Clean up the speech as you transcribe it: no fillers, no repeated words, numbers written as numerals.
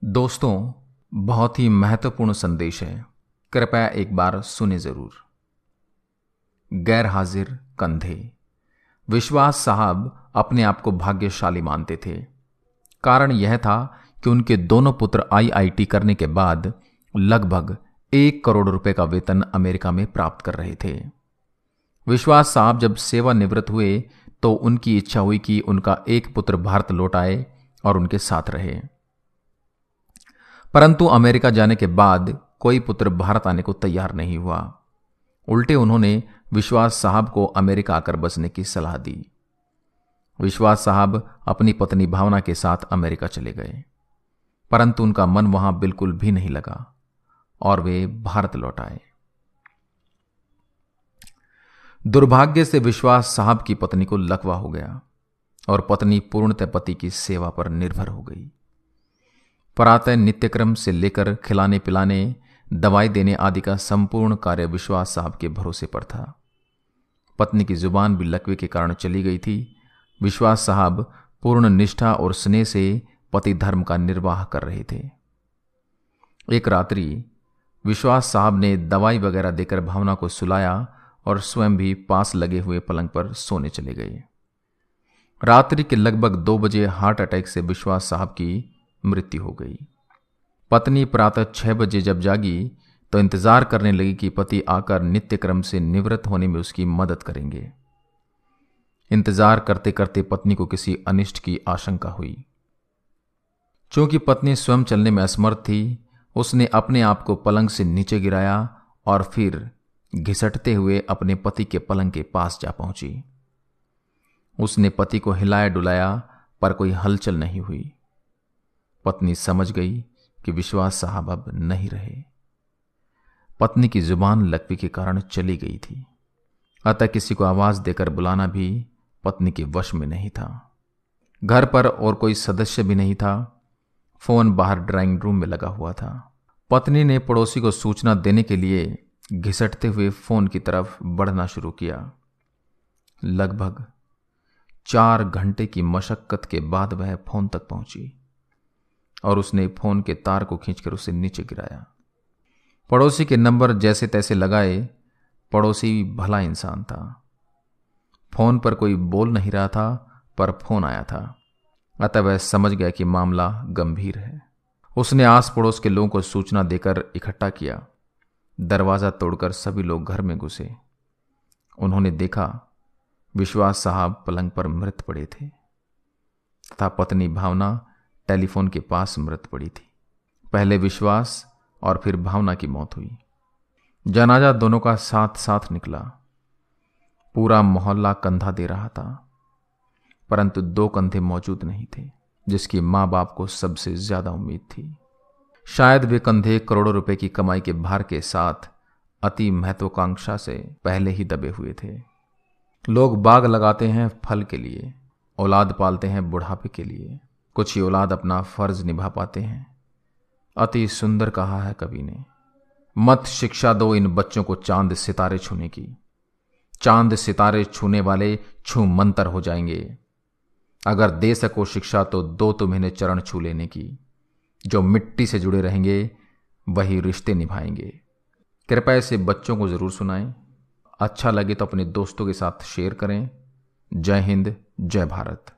दोस्तों, बहुत ही महत्वपूर्ण संदेश है। कृपया एक बार सुने जरूर। गैर हाजिर कंधे। विश्वास साहब अपने आप को भाग्यशाली मानते थे। कारण यह था कि उनके दोनों पुत्र आईआईटी करने के बाद लगभग 1 करोड़ रुपए का वेतन अमेरिका में प्राप्त कर रहे थे। विश्वास साहब जब सेवानिवृत्त हुए तो उनकी इच्छा हुई कि उनका एक पुत्र भारत लौट आए और उनके साथ रहे। परंतु अमेरिका जाने के बाद कोई पुत्र भारत आने को तैयार नहीं हुआ। उल्टे उन्होंने विश्वास साहब को अमेरिका आकर बसने की सलाह दी। विश्वास साहब अपनी पत्नी भावना के साथ अमेरिका चले गए, परंतु उनका मन वहां बिल्कुल भी नहीं लगा और वे भारत लौट आए। दुर्भाग्य से विश्वास साहब की पत्नी को लकवा हो गया और पत्नी पूर्णतः पति की सेवा पर निर्भर हो गई। प्रातः नित्यक्रम से लेकर खिलाने पिलाने, दवाई देने आदि का संपूर्ण कार्य विश्वास साहब के भरोसे पर था। पत्नी की जुबान भी लकवे के कारण चली गई थी। विश्वास साहब पूर्ण निष्ठा और स्नेह से पति धर्म का निर्वाह कर रहे थे। एक रात्रि विश्वास साहब ने दवाई वगैरह देकर भावना को सुलाया और स्वयं भी पास लगे हुए पलंग पर सोने चले गए। रात्रि के लगभग 2 बजे हार्ट अटैक से विश्वास साहब की मृत्यु हो गई। पत्नी प्रातः 6 बजे जब जागी तो इंतजार करने लगी कि पति आकर नित्यक्रम से निवृत्त होने में उसकी मदद करेंगे। इंतजार करते करते पत्नी को किसी अनिष्ट की आशंका हुई। चूंकि पत्नी स्वयं चलने में असमर्थ थी, उसने अपने आप को पलंग से नीचे गिराया और फिर घिसटते हुए अपने पति के पलंग के पास जा पहुंची। उसने पति को हिलाया डुलाया पर कोई हलचल नहीं हुई। पत्नी समझ गई कि विश्वास साहब अब नहीं रहे। पत्नी की जुबान लकवे के कारण चली गई थी, अतः किसी को आवाज देकर बुलाना भी पत्नी के वश में नहीं था। घर पर और कोई सदस्य भी नहीं था। फोन बाहर ड्राइंग रूम में लगा हुआ था। पत्नी ने पड़ोसी को सूचना देने के लिए घिसटते हुए फोन की तरफ बढ़ना शुरू किया। लगभग 4 घंटे की मशक्कत के बाद वह फोन तक पहुंची और उसने फोन के तार को खींचकर उसे नीचे गिराया। पड़ोसी के नंबर जैसे तैसे लगाए। पड़ोसी भला इंसान था। फोन पर कोई बोल नहीं रहा था, पर फोन आया था, अतः वह समझ गया कि मामला गंभीर है। उसने आस पड़ोस के लोगों को सूचना देकर इकट्ठा किया। दरवाजा तोड़कर सभी लोग घर में घुसे। उन्होंने देखा विश्वास साहब पलंग पर मृत पड़े थे तथा पत्नी भावना टेलीफोन के पास मृत पड़ी थी। पहले विश्वास और फिर भावना की मौत हुई। जनाजा दोनों का साथ साथ निकला। पूरा मोहल्ला कंधा दे रहा था, परंतु 2 कंधे मौजूद नहीं थे जिसकी मां बाप को सबसे ज्यादा उम्मीद थी। शायद वे कंधे करोड़ों रुपए की कमाई के भार के साथ अति महत्वाकांक्षा से पहले ही दबे हुए थे। लोग बाग लगाते हैं फल के लिए, औलाद पालते हैं बुढ़ापे के लिए। कुछ ही औलाद अपना फर्ज निभा पाते हैं। अति सुंदर कहा है कवि ने, मत शिक्षा दो इन बच्चों को चांद सितारे छूने की। चांद सितारे छूने वाले छू मंतर हो जाएंगे। अगर दे सको शिक्षा तो दो तुम इन्हें चरण छू लेने की। जो मिट्टी से जुड़े रहेंगे वही रिश्ते निभाएंगे। कृपया इसे बच्चों को जरूर सुनाएं। अच्छा लगे तो अपने दोस्तों के साथ शेयर करें। जय हिंद, जय भारत।